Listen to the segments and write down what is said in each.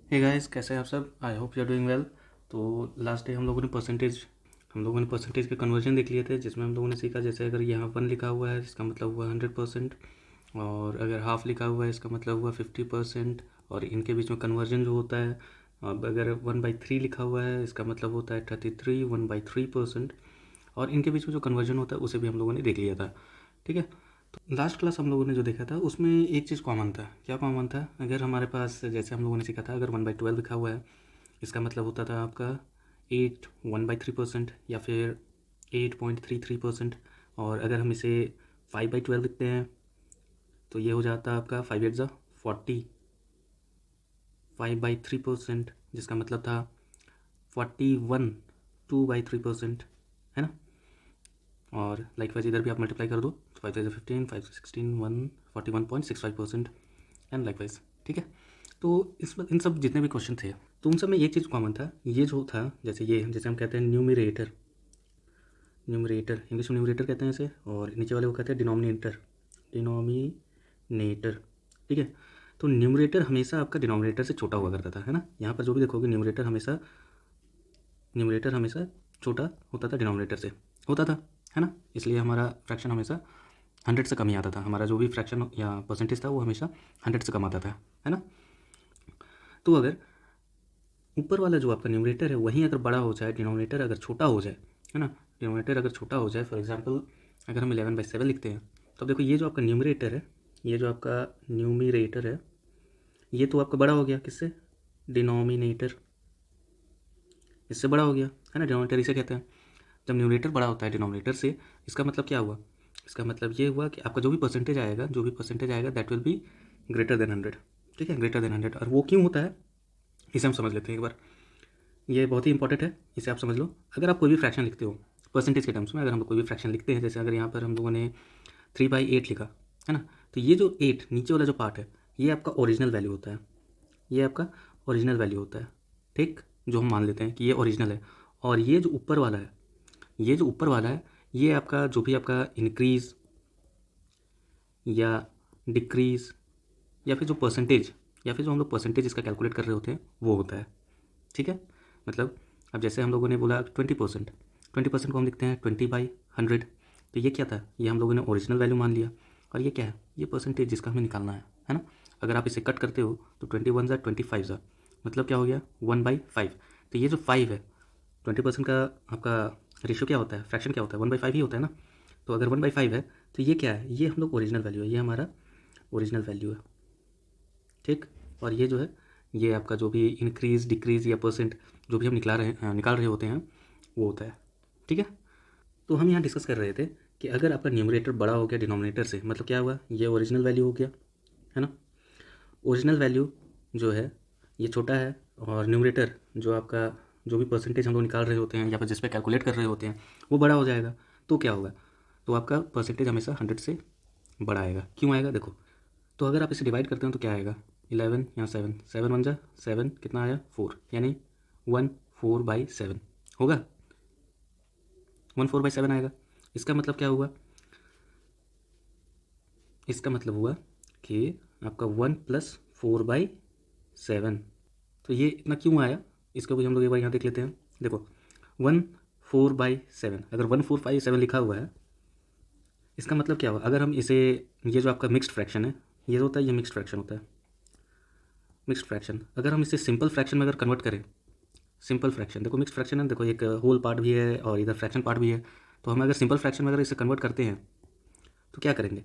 Hey guys, कैसे हैं आप सब? I hope you are doing well. तो लास्ट डे हम लोगों ने परसेंटेज के कन्वर्जन देख लिए थे, जिसमें हम लोगों ने सीखा जैसे अगर यहाँ 1 लिखा हुआ है इसका मतलब हुआ 100%, और अगर हाफ लिखा हुआ है इसका मतलब हुआ 50%। और इनके बीच में कन्वर्जन जो होता है, अब अगर 1/3 लिखा हुआ है इसका मतलब होता है 33 1/3%। और इनके बीच में जो कन्वर्जन होता है उसे भी हम लोगों ने देख लिया था। ठीक है। तो लास्ट क्लास हम लोगों ने जो देखा था उसमें एक चीज़ कॉमन था। क्या कॉमन था? अगर हमारे पास, जैसे हम लोगों ने सीखा था, अगर 1/12 लिखा हुआ है इसका मतलब होता था आपका 8 1/3%, या फिर 8.33%। और अगर हम इसे 5/12 लिखते हैं तो ये हो जाता है आपका 5 8 ज़ा 40 5/3%, जिसका मतलब था 41 2/3%, है ना। और लाइकवाइज इधर भी आप मल्टीप्लाई कर दो तो 5 5 15 5 16 1 41.65% एंड लाइकवाइज। ठीक है। तो इस इन सब जितने भी क्वेश्चन थे तो उन सब में एक चीज़ कॉमन था। ये जो था, जैसे हम कहते हैं न्यूमरेटर, इंग्लिश में न्यूमरेटर कहते हैं इसे, और नीचे वाले को कहते हैं डिनोमिनेटर। ठीक है। तो न्यूमरेटर हमेशा आपका डिनोमिनेटर से छोटा हुआ करता था, है ना। यहाँ पर जो भी देखोगे न्यूमरेटर हमेशा छोटा होता था, डिनोमिनेटर से होता था, है ना। इसलिए हमारा फ्रैक्शन हमेशा 100 से कम ही आता था। हमारा जो भी फ्रैक्शन या परसेंटेज था वो हमेशा 100 से कम आता था, है ना। तो अगर ऊपर वाला जो आपका न्यूमरेटर है वहीं अगर बड़ा हो जाए, डिनोमिनेटर अगर छोटा हो जाए, है ना, डिनोमिनेटर अगर छोटा हो जाए, फॉर एग्जांपल अगर हम 11/7 लिखते हैं तो अब देखो ये जो आपका न्यूमरेटर है, ये तो आपका बड़ा हो गया किससे? डिनोमिनेटर, इससे बड़ा हो गया, है ना। डिनोमिनेटर इसे कहते हैं। जब न्यूमरेटर बड़ा होता है डिनोमिनेटर से, इसका मतलब क्या हुआ? इसका मतलब ये हुआ कि आपका जो भी परसेंटेज आएगा that will be greater than 100। ठीक है, ग्रेटर देन 100। और वो क्यों होता है इसे हम समझ लेते हैं एक बार। ये बहुत ही इंपॉर्टेंट है, इसे आप समझ लो। अगर आप कोई भी फ्रैक्शन लिखते हो परसेंटेज के टर्म्स में, अगर हम कोई भी फ्रैक्शन लिखते हैं, जैसे अगर यहाँ पर हम लोगों ने 3/8 लिखा, है ना, तो ये जो 8 नीचे वाला जो पार्ट है ये आपका ओरिजिनल वैल्यू होता है। ये आपका ओरिजिनल वैल्यू होता है। ठीक, जो हम मान लेते हैं कि ये ओरिजिनल है। और ये जो ऊपर वाला है ये आपका जो भी आपका इंक्रीज़ या डिक्रीज़, या फिर जो परसेंटेज, या फिर जो हम लोग परसेंटेज इसका कैलकुलेट कर रहे होते हैं वो होता है। ठीक है। मतलब अब जैसे हम लोगों ने बोला 20%, 20% को हम लिखते हैं 20/100। तो ये क्या था? ये हम लोगों ने ओरिजिनल वैल्यू मान लिया। और ये क्या है? ये परसेंटेज जिसका हमें निकालना है ना। अगर आप इसे कट करते हो तो 21 ज़ा 25 ज़ा मतलब क्या हो गया? 1/5। तो ये जो 5 है, 20% का आपका रेशियो क्या होता है, फ्रैक्शन क्या होता है? 1/5 ही होता है ना। तो अगर 1/5 है तो ये क्या है? ये हम लोग ओरिजिनल वैल्यू है, ये हमारा ओरिजिनल वैल्यू है। ठीक। और ये जो है ये आपका जो भी इंक्रीज़ डिक्रीज़ या परसेंट जो भी हम निकाल रहे होते हैं वो होता है। ठीक है। तो हम यहाँ डिस्कस कर रहे थे कि अगर आपका न्यूमरेटर बड़ा हो गया डिनोमिनेटर से, मतलब क्या हुआ? ये ओरिजिनल वैल्यू हो गया, है ना। ओरिजिनल वैल्यू जो है ये छोटा है, और न्यूमरेटर जो आपका जो भी परसेंटेज हम लोग निकाल रहे होते हैं या फिर जिस पे कैलकुलेट कर रहे होते हैं वो बड़ा हो जाएगा। तो क्या होगा? तो आपका परसेंटेज हमेशा 100 से बड़ा आएगा। क्यों आएगा? देखो, तो अगर आप इसे डिवाइड करते हो तो क्या आएगा? 11 यहाँ 7, 7 1 जा 7, कितना आया? 4, यानी 1/4/7 होगा। 1/4/7 आएगा। इसका मतलब क्या हुआ? इसका मतलब हुआ कि आपका 1 + 4/7। तो ये इतना क्यों आया? इसको भी हम लोग एक बार यहाँ देख लेते हैं। देखो, 1/4/7, अगर 1/4/7 लिखा हुआ है इसका मतलब क्या हुआ? अगर हम इसे, ये जो आपका मिक्स्ड फ्रैक्शन है ये होता है, ये मिक्स्ड फ्रैक्शन होता है। मिक्स्ड फ्रैक्शन अगर हम इसे सिंपल फ्रैक्शन में अगर कन्वर्ट करें, सिंपल फ्रैक्शन, देखो मिक्स फ्रैक्शन है, देखो एक होल पार्ट भी है और इधर फ्रैक्शन पार्ट भी है। तो हम अगर सिंपल फ्रैक्शन में अगर इसे कन्वर्ट करते हैं तो क्या करेंगे?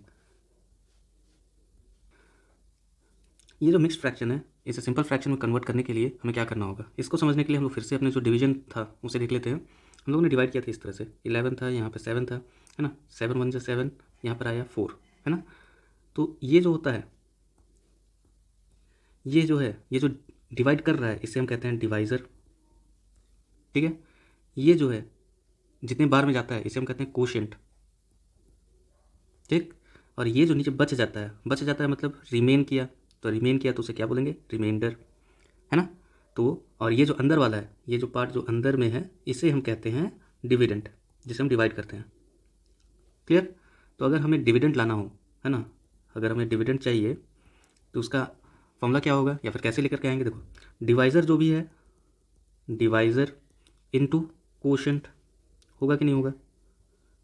ये जो मिक्स्ड फ्रैक्शन है इसे सिंपल फ्रैक्शन में कन्वर्ट करने के लिए हमें क्या करना होगा? इसको समझने के लिए हम लोग फिर से अपने जो डिवीजन था उसे देख लेते हैं। हम लोगों ने डिवाइड किया था इस तरह से, 11 था, यहाँ पे 7 था, है ना। 7 1 जा 7, यहाँ पर आया 4, है ना। तो ये जो होता है, ये जो डिवाइड कर रहा है इसे हम कहते हैं डिवाइज़र। ठीक है। ये जो है जितने बार में जाता है इसे हम कहते हैं कोशेंट। ठीक। और ये जो नीचे बच जाता है मतलब रिमेन किया, तो रिमेन किया तो उसे क्या बोलेंगे? रिमाइंडर, है ना। तो और ये जो अंदर वाला है, ये जो पार्ट जो अंदर में है इसे हम कहते हैं डिविडेंड, जिसे हम डिवाइड करते हैं। क्लियर। तो अगर हमें डिविडेंड लाना हो, है ना, अगर हमें डिविडेंड चाहिए तो उसका फॉर्मूला क्या होगा या फिर कैसे लेकर के आएंगे, देखो डिवाइज़र जो भी है, डिवाइज़र इंटू कोशेंट होगा कि नहीं होगा,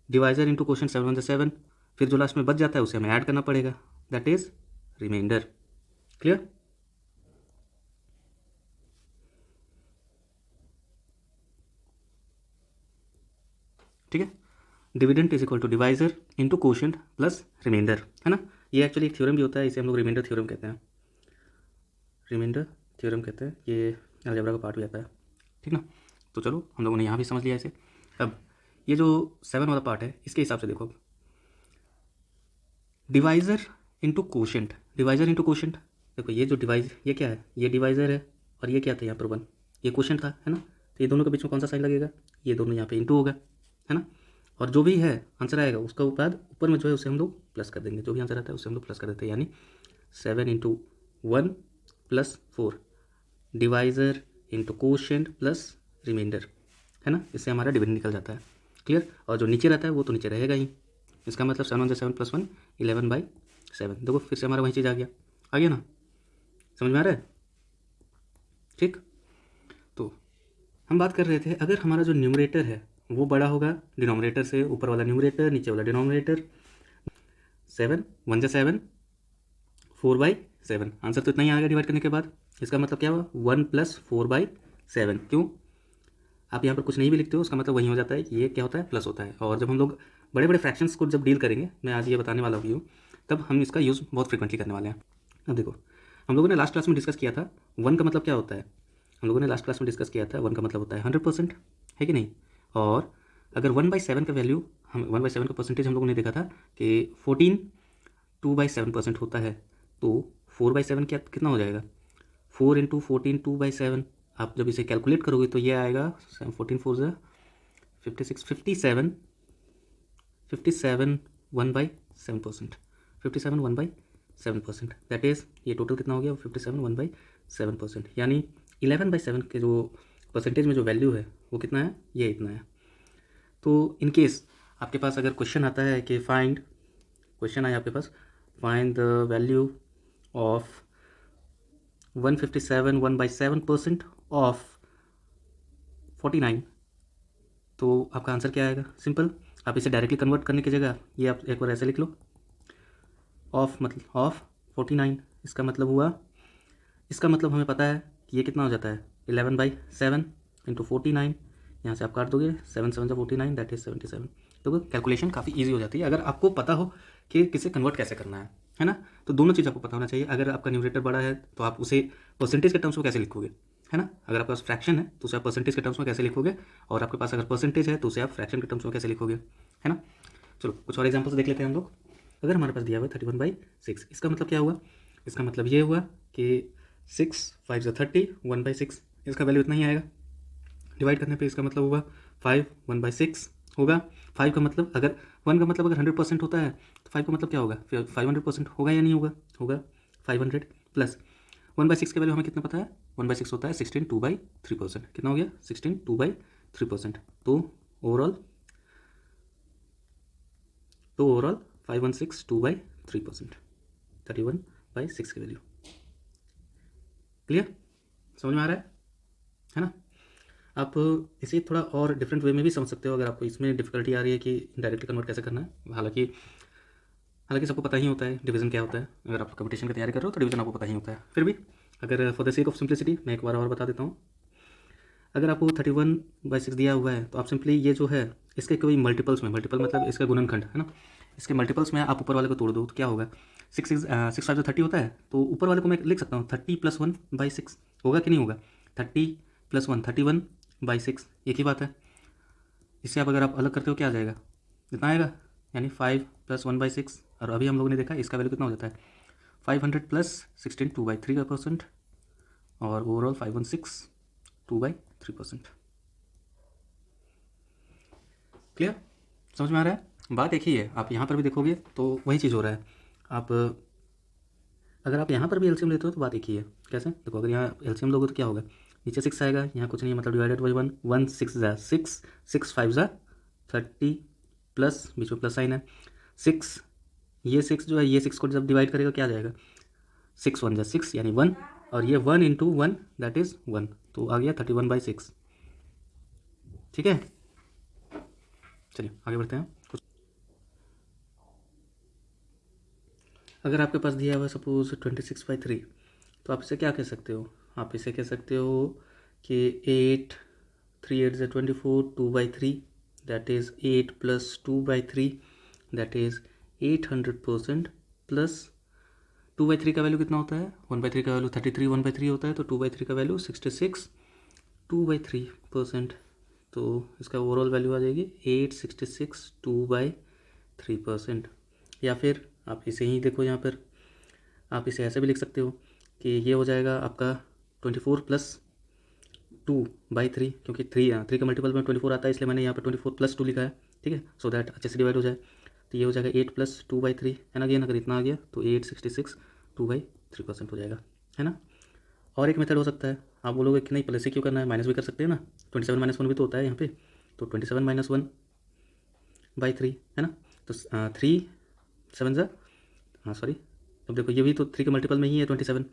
डिवाइज़र इंटू कोशेंट 7 1 7, फिर जो लास्ट में बच जाता है उसे हमें ऐड करना पड़ेगा, दैट इज़ रिमाइंडर। क्लियर? ठीक है, dividend is equal to divisor into quotient plus remainder, है ना। ये एक्चुअली एक थ्योरम भी होता है, इसे हम लोग रिमाइंडर थ्योरम कहते हैं, रिमाइंडर थ्योरम कहते हैं, ये अलजेब्रा का पार्ट भी आता है, ठीक ना। तो चलो हम लोगों ने यहाँ भी समझ लिया इसे। अब ये जो 7 वाला पार्ट है इसके हिसाब से देखो, divisor into quotient, divisor into quotient, देखो ये जो डिवाइज, ये क्या है, ये डिवाइज़र है और ये क्या था यहाँ पर 1, ये कोशेंट था, है ना। तो ये दोनों के बीच में कौन सा साइन लगेगा, ये दोनों यहाँ पे इंटू होगा, है ना। और जो भी है आंसर आएगा उसका बाद ऊपर में जो है उसे हम लोग प्लस कर देंगे, जो भी आंसर आता है उसे हम लोग प्लस कर देते हैं, यानी 7 into 1 plus 4, divisor into quotient plus remainder, है ना। इससे हमारा डिविडेंड निकल जाता है। क्लियर? और जो नीचे रहता है वो तो नीचे रहेगा ही, इसका मतलब 7 1 7 प्लस 1 11/7, देखो फिर से हमारा वही चीज़ आ गया ना, समझ में आ रहा है? ठीक, तो हम बात कर रहे थे अगर हमारा जो न्यूमरेटर है वो बड़ा होगा डिनोमिनेटर से, ऊपर वाला न्यूमरेटर नीचे वाला डिनोमिनेटर, 7 1 7 4/7, आंसर तो इतना ही आ गया डिवाइड करने के बाद। इसका मतलब क्या हुआ, 1 + 4/7, क्यों? आप यहाँ पर कुछ नहीं भी लिखते हो उसका मतलब वही हो जाता है कि ये क्या होता है, प्लस होता है। और जब हम लोग बड़े बड़े फ्रैक्शंस को जब डील करेंगे, मैं आज ये बताने वाला भी हूँ, तब हम इसका यूज़ बहुत फ्रिक्वेंटली करने वाले हैं। अब देखो हम लोगों ने लास्ट क्लास में डिस्कस किया था 1 का मतलब क्या होता है, हम लोगों ने लास्ट क्लास में डिस्कस किया था 1 का मतलब होता है 100%, है कि नहीं। और अगर 1/7 का वैल्यू, हम 1/7 का परसेंटेज हम लोगों ने देखा था कि 14 2/7% होता है, तो 4/7 क्या कितना हो जाएगा, 4 × 14 2/7, आप जब इसे कैलकुलेट करोगे तो ये आएगा 14 4 ज़ा 56 57 57 1/7%, 57 1/7%, दैट इज़ ये टोटल कितना हो गया 57 1/7%, यानी 11/7 के जो परसेंटेज में जो वैल्यू है वो कितना है, ये इतना है। तो इन केस आपके पास अगर क्वेश्चन आता है कि फाइंड, क्वेश्चन आया आपके पास find the value of 157 1/7% of 49, तो आपका आंसर क्या आएगा, सिंपल, आप इसे डायरेक्टली कन्वर्ट करने की जगह ये आप एक बार ऐसे लिख लो, ऑफ मतलब ऑफ 49, इसका मतलब हुआ, इसका मतलब हमें पता है कि ये कितना हो जाता है 11/7 × 49, यहाँ से आप काट दोगे 7 7 49, दैट इज़ 77। तो कैलकुलेशन काफ़ी इजी हो जाती है अगर आपको पता हो कि किसे कन्वर्ट कैसे करना है ना। तो दोनों चीज़ आपको पता होना चाहिए, अगर आपका न्यूमरेटर बड़ा है तो आप उसे परसेंटेज के टर्म्स में कैसे लिखोगे, है ना। अगर आपके पास फ्रैक्शन है तो उसे आप परसेंटेज के टर्म्स में कैसे लिखोगे, और आपके पास अगर परसेंटेज है तो उसे आप फ्रैक्शन के टर्म्स में कैसे लिखोगे, है ना। चलो कुछ और एग्जाम्पल्स देख लेते हैं हम लोग। अगर हमारे पास दिया हुआ 31/6, इसका मतलब क्या हुआ, इसका मतलब ये हुआ कि 6 5 ज़ा 30 1/6, इसका वैल्यू इतना ही आएगा। डिवाइड करने पे इसका मतलब हुआ 5 1/6 होगा। 5 का मतलब अगर 1 का मतलब अगर 100% होता है तो 5 का मतलब क्या होगा, 500% होगा या नहीं होगा, होगा 500 प्लस 1/6 के वैल्यू हमें कितना पता है, 1/6 होता है 16 2/3%, कितना हो गया 16 2/3%। तो ओवरऑल 516 2/3%, 31/6 की वैल्यू। क्लियर, समझ में आ रहा है ना। आप इसे थोड़ा और डिफरेंट वे में भी समझ सकते हो अगर आपको इसमें डिफिकल्टी आ रही है कि डायरेक्टली कन्वर्ट कैसे करना है। हालांकि सबको पता ही होता है डिवीजन क्या होता है, अगर आप कंपटीशन की तैयारी कर रहे हो तो डिवीजन आपको पता ही होता है। फिर भी अगर for the sake of simplicity मैं एक बार और बता देता हूँ, अगर आपको 31/6 दिया हुआ है तो आप सिंपली ये जो है इसके कोई मल्टीपल्स में, मल्टीपल मतलब इसका गुणनखंड, है ना, इसके मल्टीपल्स में आप ऊपर वाले को तोड़ दो तो क्या होगा, 6 6 5 30 होता है, तो ऊपर वाले को मैं लिख सकता हूँ 30 + 1/6, होगा कि नहीं होगा, 30 + 1 31/6, एक ही बात है। इससे आप अगर आप अलग करते हो क्या आ जाएगा, इतना आएगा, यानी 5 + 1/6, और अभी हम लोगों ने देखा इसका वैल्यू कितना हो जाता है 500 + 16 2/3%, और ओवरऑल 516 2/3%। क्लियर, समझ में आ रहा है। बात एक ही है, आप यहाँ पर भी देखोगे तो वही चीज़ हो रहा है। आप अगर आप यहाँ पर भी एलसीएम लेते हो तो बात एक ही है, कैसे देखो, अगर यहाँ एलसीएम लोगे तो क्या होगा, नीचे 6 आएगा, यहाँ कुछ नहीं है, मतलब डिवाइडेड बाई 1, 1 6 ज़ा 6, 6 5 ज़ा 30 प्लस बीच में प्लस साइन है 6, ये 6 जो है ये 6 को जब डिवाइड करेगा क्या आ जाएगा, 6 1 जा 6 यानी 1, और ये 1 इंटू 1 दैट इज़ 1, तो आ गया 31/6। ठीक है, चलिए आगे बढ़ते हैं। अगर आपके पास दिया हुआ सपोज 26/3, तो आप इसे क्या कह सकते हो? आप इसे कह सकते हो कि 8 3 8 ज़ा 24, 2/3 that is 8 plus 2/3 that is 800% plus 2/3 का वैल्यू कितना होता है? 1/3 का वैल्यू 33 1/3 होता है, तो 2/3 का वैल्यू 66 2/3%, तो इसका ओवरऑल वैल्यू आ जाएगी 866 2/3%। या फिर आप इसे ही देखो, यहाँ पर आप इसे ऐसे भी लिख सकते हो कि ये हो जाएगा आपका 24 प्लस 2/3, क्योंकि 3 का मल्टीपल में 24 आता है, इसलिए मैंने यहाँ पर 24 प्लस 2 लिखा है। ठीक है, सो दैट अच्छे से डिवाइड हो जाए। तो ये हो जाएगा 8 प्लस 2/3 है ना, अगेन अगर इतना आ गया तो 866 2/3% हो जाएगा, है ना। और एक मेथड हो सकता है, आप बोलोगे कि नहीं प्लस से क्यों करना है, माइनस भी कर सकते हैं ना, 27 - 1 भी तो होता है यहाँ पे, तो 27 - 1/3 है ना, तो 3 7 ज़ा, हाँ सॉरी, अब देखो ये भी तो 3 के मल्टीपल में ही है 27,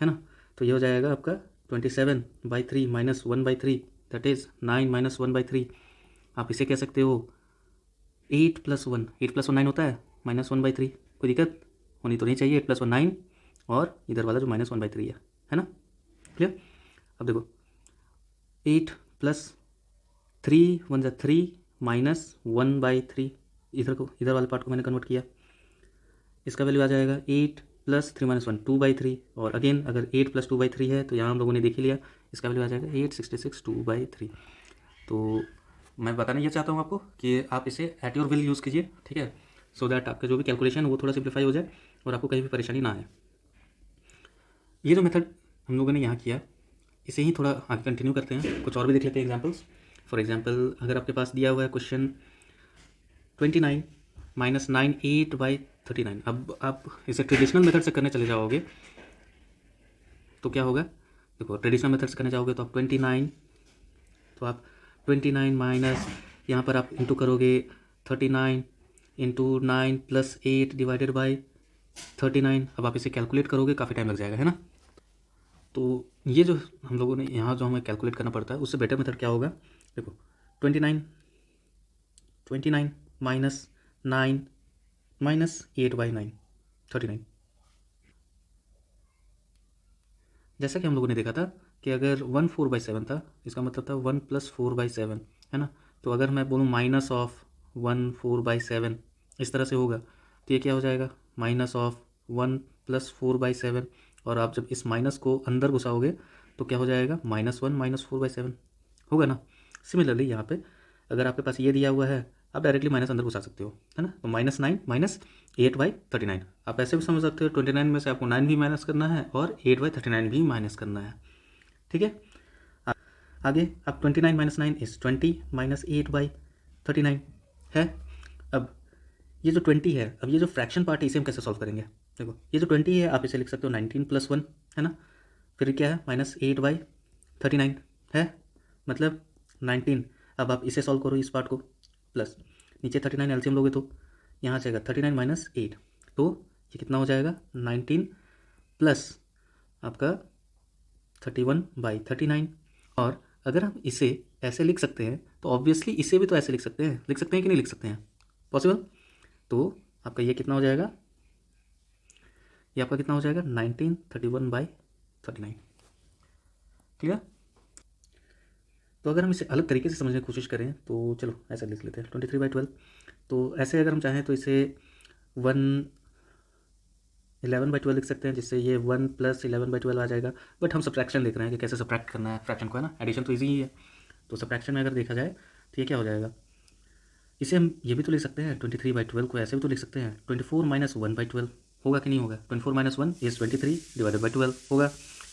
है ना, तो ये हो जाएगा आपका 27/3 - 1/3 दैट इज़ 9 - 1/3। आप इसे कह सकते हो 8 + 1, 8 + 1 9 होता है, -1/3, कोई दिक्कत होनी तो नहीं चाहिए, 8 + 1 9, और इधर वाला जो -1/3 है ना, क्लियर। अब देखो 8 प्लस 3 1 ज़ा 3 -1/3, इधर वाले पार्ट को मैंने कन्वर्ट किया, इसका वैल्यू आ जाएगा 8 प्लस 3 - 1 2/3, और अगेन अगर 8 + 2/3 है तो यहाँ हम लोगों ने देख ही लिया, इसका वैल्यू आ जाएगा 866 2/3। तो मैं बताना ये चाहता हूँ आपको कि आप इसे एट योर विल यूज़ कीजिए, ठीक है, सो दैट आपका जो भी कैलकुलेशन है वो थोड़ा सिंप्लीफाई हो जाए और आपको कहीं भी परेशानी ना आए। ये जो मेथड हम लोगों ने यहाँ किया, इसे ही थोड़ा आगे कंटिन्यू करते हैं, कुछ और भी देख लेते हैं एग्जाम्पल्स। फॉर एग्जाम्पल अगर आपके पास दिया हुआ है क्वेश्चन 29 - 9 8/39, अब आप इसे ट्रेडिशनल मेथड से करने चले जाओगे तो क्या होगा, देखो ट्रेडिशनल मेथड से करने जाओगे तो आप 29, तो आप 29 माइनस, यहाँ पर आप इंटू करोगे 39 इंटू 9 + 8 डिवाइडेड बाई 39, अब आप इसे कैलकुलेट करोगे, काफ़ी टाइम लग जाएगा, है ना। तो ये जो हम लोगों ने यहाँ जो हमें कैलकुलेट करना पड़ता है, उससे बेटर मेथड क्या होगा, देखो 29 माइनस 9 माइनस 8/9 39। जैसा कि हम लोगों ने देखा था कि अगर 1 4/7 था, इसका मतलब था 1 + 4/7, है ना, तो अगर मैं बोलूँ माइनस ऑफ 1 4/7 इस तरह से होगा, तो ये क्या हो जाएगा, माइनस ऑफ 1 + 4/7, और आप जब इस माइनस को अंदर घुसाओगे तो क्या हो जाएगा, -1 - 4/7 होगा ना। सिमिलरली यहाँ पे अगर आपके पास ये दिया हुआ है, आप डायरेक्टली माइनस अंदर घुसा सकते हो, है ना, तो -9 - 8/39, आप ऐसे भी समझ सकते हो 29 में से आपको 9 भी माइनस करना है और 8/39 भी माइनस करना है, ठीक है। आगे अब 29 - 9 इज़ 20 - 8/39 है। अब ये जो 20 है, अब ये जो फ्रैक्शन पार्ट है इसे हम कैसे सॉल्व करेंगे, देखो ये जो 20 है आप इसे लिख सकते हो 19 + 1, है ना, फिर क्या है -8/39 है, मतलब 19। अब आप इसे सॉल्व करो इस पार्ट को, प्लस नीचे 39 एलसीएम लोगे तो यहाँ से आएगा 39 - 8, तो ये कितना हो जाएगा 19 प्लस आपका 31/39। और अगर हम इसे ऐसे लिख सकते हैं तो ऑब्वियसली इसे भी तो ऐसे लिख सकते हैं कि नहीं लिख सकते हैं, पॉसिबल। तो आपका ये कितना हो जाएगा, ये आपका कितना हो जाएगा 19 31/39, ठीक है। तो अगर हम इसे अलग तरीके से समझने की कोशिश करें तो चलो ऐसा लिख लेते हैं 23/12। तो ऐसे अगर हम चाहें तो इसे 11/12 लिख सकते हैं, जिससे ये 1 + 11/12 आ जाएगा। बट हम सब्ट्रैक्शन देख रहे हैं कि कैसे सब्ट्रैक्ट करना है फ्रैक्शन को, है ना, एडिशन तो ईजी ही है। तो सब्ट्रैक्शन में अगर देखा जाए तो ये क्या हो जाएगा, इसे हम ये भी तो लिख सकते हैं 23/12 को ऐसे भी तो लिख सकते हैं 24 - 1/12, होगा कि नहीं होगा, 24 - 1 इज़ 23 डिवाइडेड बाई 12 होगा,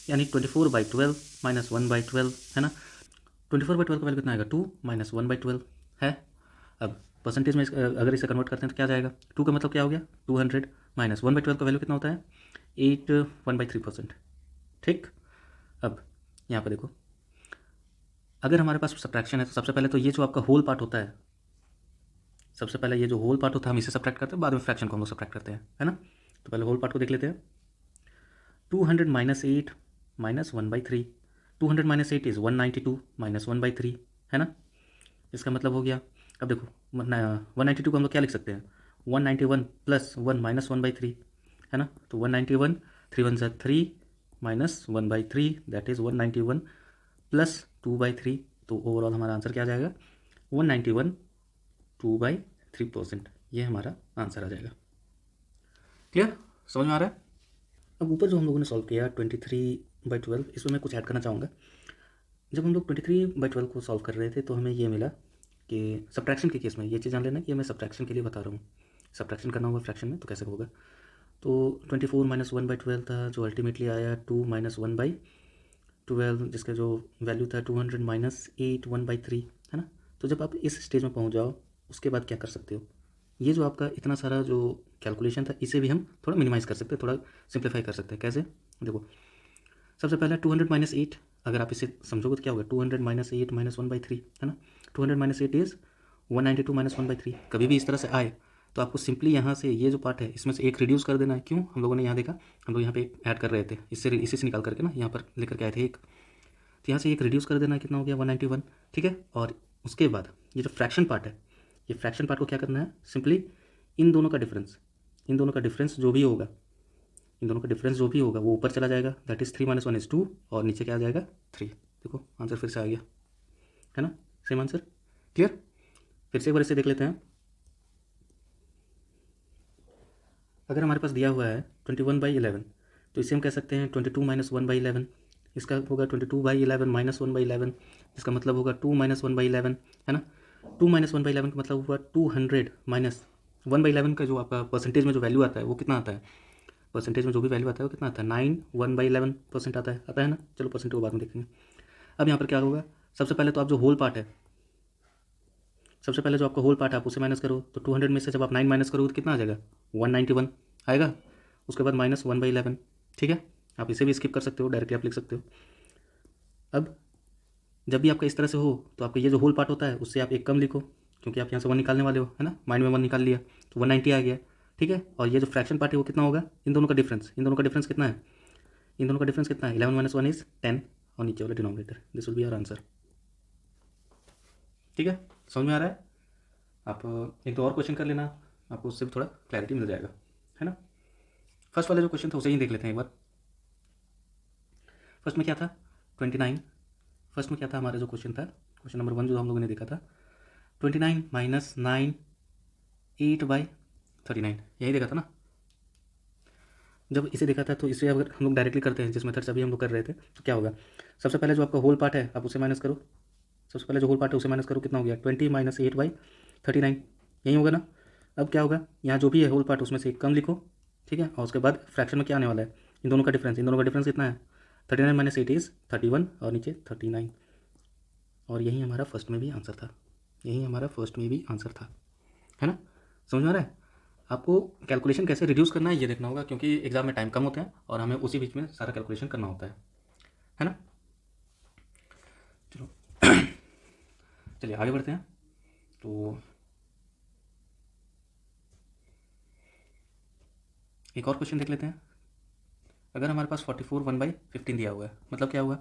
यानी 24/12 - 1/12, है ना। 24/12 का वैल्यू कितना आएगा 2 - 1/12 है। अब परसेंटेज में अगर इसे कन्वर्ट करते हैं तो क्या जाएगा, 2 का मतलब क्या हो गया 200, माइनस 1/12 का वैल्यू कितना होता है 8 1/3%, ठीक। अब यहाँ पर देखो अगर हमारे पास सब्ट्रैक्शन है तो सबसे पहले तो ये जो आपका होल पार्ट होता है, सबसे पहले ये जो होल पार्ट होता है हम इसे सब्ट्रैक्ट करते हैं, बाद में फ्रैक्शन को हम लोग सब्ट्रैक्ट करते हैं, है ना। तो पहले होल पार्ट को देख लेते हैं। 200 minus 8 minus 1/3, 200 minus 8 is 192 minus 1/3, है ना। इसका मतलब हो गया, अब देखो 192 को हम लोग क्या लिख सकते हैं, 191 प्लस 1 माइनस 1/3, है ना। तो 191, 3 1 ज़ा 3 माइनस 1/3 दैट इज़ 191 प्लस 2/3। तो ओवरऑल हमारा आंसर क्या आ जाएगा, 191 2/3%। ये हमारा आंसर आ जाएगा। क्लियर, समझ में आ रहा है। अब ऊपर जो हम लोगों ने सॉल्व किया 23/12, इसमें मैं कुछ ऐड करना चाहूँगा। जब हम लोग 23/12 को सॉल्व कर रहे थे तो हमें ये मिला कि सब्ट्रैक्शन के केस में ये चीज़ जान लेना कि मैं सब्ट्रैक्शन के लिए बता रहा हूँ, सब्ट्रैक्शन करना होगा फ्रैक्शन में तो कैसे होगा। तो 24 माइनस 1/12 था जो अल्टीमेटली आया 2 माइनस 1/12, जिसका जो वैल्यू था 200 माइनस 8 1/3, है ना। तो जब आप इस स्टेज में पहुँच जाओ उसके बाद क्या कर सकते हो, ये जो आपका इतना सारा जो कैलकुलेशन था इसे भी हम थोड़ा मिनिमाइज़ कर सकते हैं, थोड़ा सिंप्लीफाई कर सकते हैं। कैसे, देखो सबसे पहला 200 माइनस 8, अगर आप इसे समझोगे तो क्या होगा, 200 माइनस 8 माइनस 1/3, है ना। 200 माइनस 8 इज़ 192 माइनस 1/3। कभी भी इस तरह से आए तो आपको सिंपली यहाँ से ये जो पार्ट है इसमें से एक रिड्यूस कर देना है। क्यों, हम लोगों ने यहाँ देखा, हम लोग यहाँ पे ऐड कर रहे थे, इससे इसी से निकाल करके ना यहाँ पर लेकर के आए थे एक, तो यहाँ से एक रिड्यूस कर देना है, कितना हो गया 191, ठीक है। और उसके बाद ये जो फ्रैक्शन पार्ट है, ये फ्रैक्शन पार्ट को क्या करना है, सिंपली इन दोनों का डिफरेंस, इन दोनों का डिफरेंस जो भी होगा, इन दोनों का डिफरेंस जो भी होगा वो ऊपर चला जाएगा, दैट इज़ 3 माइनस 1 इज़ 2, और नीचे क्या आ जाएगा 3। देखो आंसर फिर से आ गया, है ना, सेम आंसर। क्लियर, फिर से एक बार इसे देख लेते हैं। अगर हमारे पास दिया हुआ है 21/11, तो इसे हम कह सकते हैं 22 माइनस 1/11, इसका होगा 22/11 माइनस 1/11, इसका मतलब होगा 2 माइनस 1/11, है ना। 2 माइनस 1/11 का मतलब हुआ 200 माइनस 1/11 का जो आपका परसेंटेज में जो वैल्यू आता है वो कितना आता है, परसेंटेज में जो भी वैल्यू आता है वो कितना आता है, 9 1/11% आता है ना। चलो परसेंटेज को बाद में देखेंगे। अब यहाँ पर क्या होगा, सबसे पहले तो आप जो होल पार्ट है, सबसे पहले जो आपका होल पार्ट है आप उसे माइनस करो, तो 200 में से जब आप 9 माइनस करोगे तो कितना आ जाएगा, 191 आएगा। उसके बाद माइनस 1/11, ठीक है। आप इसे भी स्किप कर सकते हो, डायरेक्टली आप लिख सकते हो। अब जब भी आपका इस तरह से हो तो आपका ये जो होल पार्ट होता है उससे आप एक कम लिखो, क्योंकि आप यहाँ से 1 निकालने वाले हो, है ना। माइंड में 1 निकाल लिया तो 190 आ गया, ठीक है। और ये जो फ्रैक्शन पार्ट है वो कितना होगा, इन दोनों का डिफरेंस, इन दोनों का डिफरेंस कितना है, इन दोनों का डिफरेंस कितना है, 11 माइनस 1 इज़ 10, और नीचे वाला denominator, this will be our answer. ठीक है, समझ में आ रहा है। आप एक दो और क्वेश्चन कर लेना, आपको उससे भी थोड़ा क्लैरिटी मिल जाएगा, है ना। फर्स्ट वाला जो क्वेश्चन था उसे ही देख लेते हैं एक बार। फर्स्ट में क्या था 29, फर्स्ट में क्या था हमारा जो क्वेश्चन था, क्वेश्चन नंबर 1 जो हम लोगों ने देखा था 29 माइनस 9 8/39, यही देखा था ना। जब इसे देखा था तो इसे अगर हम लोग डायरेक्टली करते हैं जिस मेथड से अभी हम लोग कर रहे थे तो क्या होगा, सबसे पहले जो आपका होल पार्ट है आप उसे माइनस करो, सबसे पहले जो होल पार्ट है उसे माइनस करो, कितना हो गया 20 माइनस 8/39, यही होगा ना। अब क्या होगा, यहाँ जो भी है होल पार्ट उसमें से एक कम लिखो, ठीक है। और उसके बाद फ्रैक्शन में क्या आने वाला है, इन दोनों का डिफरेंस, इन दोनों का डिफरेंस कितना है 39 माइनस 8 इज़ 31, और नीचे 39, और यही हमारा फर्स्ट में भी आंसर था, यही हमारा फर्स्ट में भी आंसर था, है ना। समझ में आ रहा है। आपको कैलकुलेशन कैसे रिड्यूस करना है ये देखना होगा, क्योंकि एग्जाम में टाइम कम होते हैं और हमें उसी बीच में सारा कैलकुलेशन करना होता है ना। चलो चलिए आगे बढ़ते हैं। तो एक और क्वेश्चन देख लेते हैं। अगर हमारे पास 44 1/15 दिया हुआ है, मतलब क्या हुआ,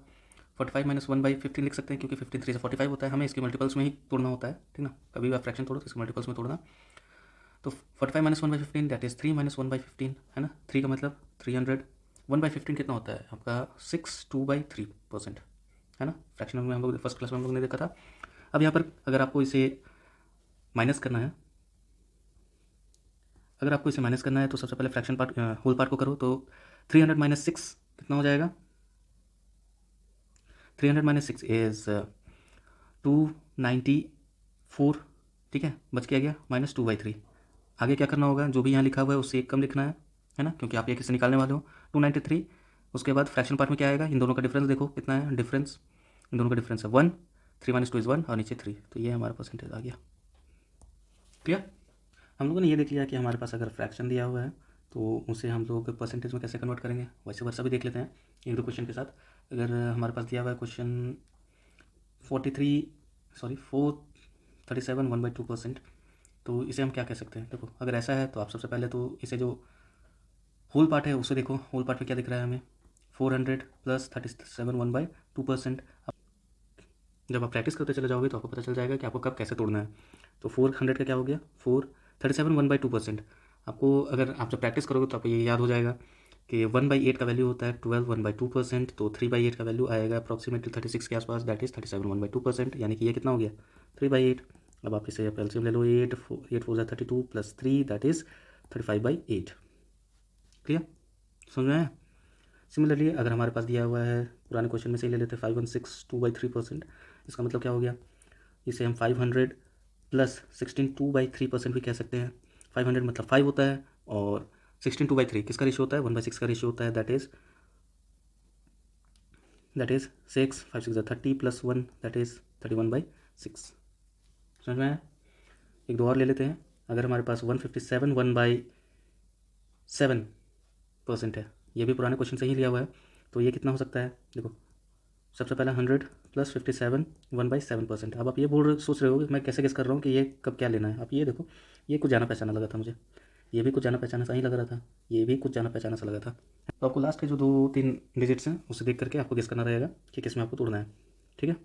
45 माइनस 1/15 लिख सकते हैं, क्योंकि 15 3 से 45 होता है, हमें इसके मल्टीपल्स में ही तोड़ना होता है, ठीक ना। कभी भी आप फ्रैक्शन तोड़ो तो इसके मल्टीपल्स में तोड़ना। तो 45 माइनस 1/15 दैट इज़ 3 माइनस 1/15, है ना। 3 का मतलब 300, 1/15 कितना होता है आपका 6/2/3%, है ना। फ्रैक्शन में हम लोग फर्स्ट क्लास में हम लोग ने देखा था। अब यहाँ पर अगर आपको इसे माइनस करना है, अगर आपको इसे माइनस करना है तो सबसे पहले फ्रैक्शन पार्ट होल पार्ट को करो, तो 300 माइनस 6 कितना हो जाएगा, 300 माइनस 6 इज़ 294, ठीक है। बच के आ गया माइनस 2/3। आगे क्या करना होगा, जो भी यहाँ लिखा हुआ है उससे एक कम लिखना है ना, क्योंकि आप एक से निकालने वाले हो 293। उसके बाद फ्रैक्शन पार्ट में क्या आएगा, इन दोनों का डिफरेंस देखो कितना है, डिफरेंस इन दोनों का डिफरेंस है 1, 3 माइनस 2 इज़ 1, और नीचे 3, तो ये हमारा परसेंटेज आ गया। क्लियर, हम लोगों ने ये देख लिया कि हमारे पास अगर फ्रैक्शन दिया हुआ है तो उसे हम लोग परसेंटेज में कैसे कन्वर्ट करेंगे, वैसे वर्षा भी देख लेते हैं एक दो क्वेश्चन के साथ। अगर हमारे पास दिया हुआ है क्वेश्चन 437 1/2%, तो इसे हम क्या कह सकते हैं। देखो अगर ऐसा है तो आप सबसे पहले तो इसे जो होल पार्ट है उसे देखो, होल पार्ट में क्या दिख रहा है हमें, 400 प्लस 37 1/2%। जब आप प्रैक्टिस करते चले जाओगे तो आपको पता चल जाएगा कि आपको कब कैसे तोड़ना है। तो 400 का क्या हो गया, 37 1/2%। आपको अगर आप जब प्रैक्टिस करोगे तो आपको ये याद हो जाएगा कि 1/8 का वैल्यू होता है 12 1/2%, तो 3/8 का वैल्यू आएगा अप्रॉक्सीमेटली 36 के आसपास, दैट इज़ 37 1/2%, यानी कि ये कितना हो गया 3/8। अब आप इसे एलसीएम ले लो, 8 4 32 प्लस 3 दैट इज़ 35/8। क्लियर, समझ में आया। सिमिलरली अगर हमारे पास दिया हुआ है पुराने क्वेश्चन में से ही ले लेते 516 2/3%, इसका मतलब क्या हो गया, इसे हम 500 प्लस 16 2/3% भी कह सकते हैं। 500 मतलब 5 होता है और 16 2/3 किसका रेशियो होता है, 1/6 का रेशियो होता है, that is 6, 5 6 30 plus 1 that is 31/6। समझ में आया। एक दो और ले लेते हैं। अगर हमारे पास 157 1/7% है, ये भी पुराने क्वेश्चन से ही लिया हुआ है, तो ये कितना हो सकता है, देखो सबसे पहला 100 प्लस 57 1/7%। अब आप ये सोच रहे हो कि मैं कैसे गेस कर रहा हूँ कि ये कब क्या लेना है। आप ये देखो, ये कुछ जाना पहचाना लगा था मुझे, ये भी कुछ जाना पहचाना सा ही लग रहा था, ये भी कुछ जाना पहचाना सा लगा था। तो आपको लास्ट के जो 2-3 डिजिट्स हैं उसे देख करके आपको गेस करना रहेगा कि किस में आपको तोड़ना है। ठीक है,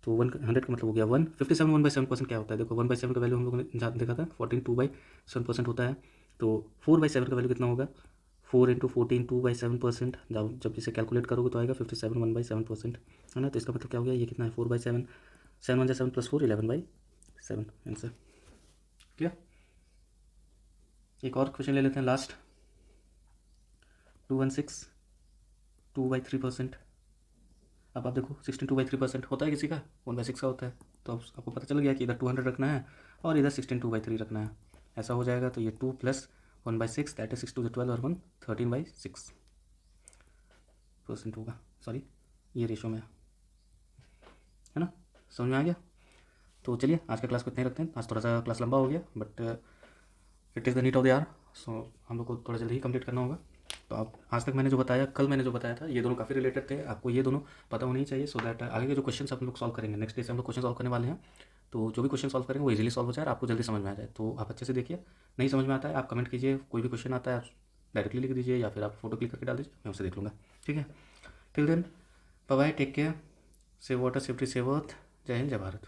तो 100 का मतलब हो गया 157 1/7% क्या होता है, देखो 1/7 का वैल्यू हम लोगों ने देखा था 14 2/7% होता है, तो 4/7 का वैल्यू कितना होगा, 4 × 14 2/7%। जब इसे कैलकुलेट करोगे तो आएगा 57 1/7%, है ना। तो इसका मतलब क्या हो गया, ये कितना है 4/7, 7 1 7 प्लस 4 11/7 आंसर। क्लियर। एक और क्वेश्चन ले लेते हैं लास्ट, 216 2/3%। अब आप देखो 16 2/3% होता है किसी का, 1/6 का होता है, तो अब आपको पता चल गया कि इधर 200 रखना है और इधर 16 2/3 रखना है। ऐसा हो जाएगा तो ये 2 प्लस 1/6 दैट इज 6 2 12 और 1 13/6% होगा। सॉरी, ये रेशो में है ना, समझ में आ गया। तो चलिए आज का क्लास को इतना ही रखते हैं। आज थोड़ा सा क्लास लंबा हो गया, but it is the need of the hour, so हम लोग को थोड़ा जल्दी ही कंप्लीट करना होगा। तो आप आज तक मैंने जो बताया, कल मैंने जो बताया था, ये दोनों काफ़ी रिलेटेड थे, आपको ये दोनों पता होने ही चाहिए, सो दैट आगे के जो क्वेश्चन हम लोग सॉल्व करेंगे, नेक्स्ट डे से हम लोग क्वेश्चन सॉल्व करने वाले हैं, तो जो भी क्वेश्चन सॉल्व करेंगे वो इजीली सॉल्व हो जाए और आपको जल्दी समझ में आ जाए। तो आप अच्छे से देखिए, नहीं समझ में आता है आप कमेंट कीजिए, कोई भी क्वेश्चन आता है आप डायरेक्टली लिख दीजिए या फिर आप फोटो क्लिक करके डाल दीजिए, मैं उसे देख लूँगा। ठीक है, till then bye bye, take care, save water safety save earth, जय हिंद जय भारत।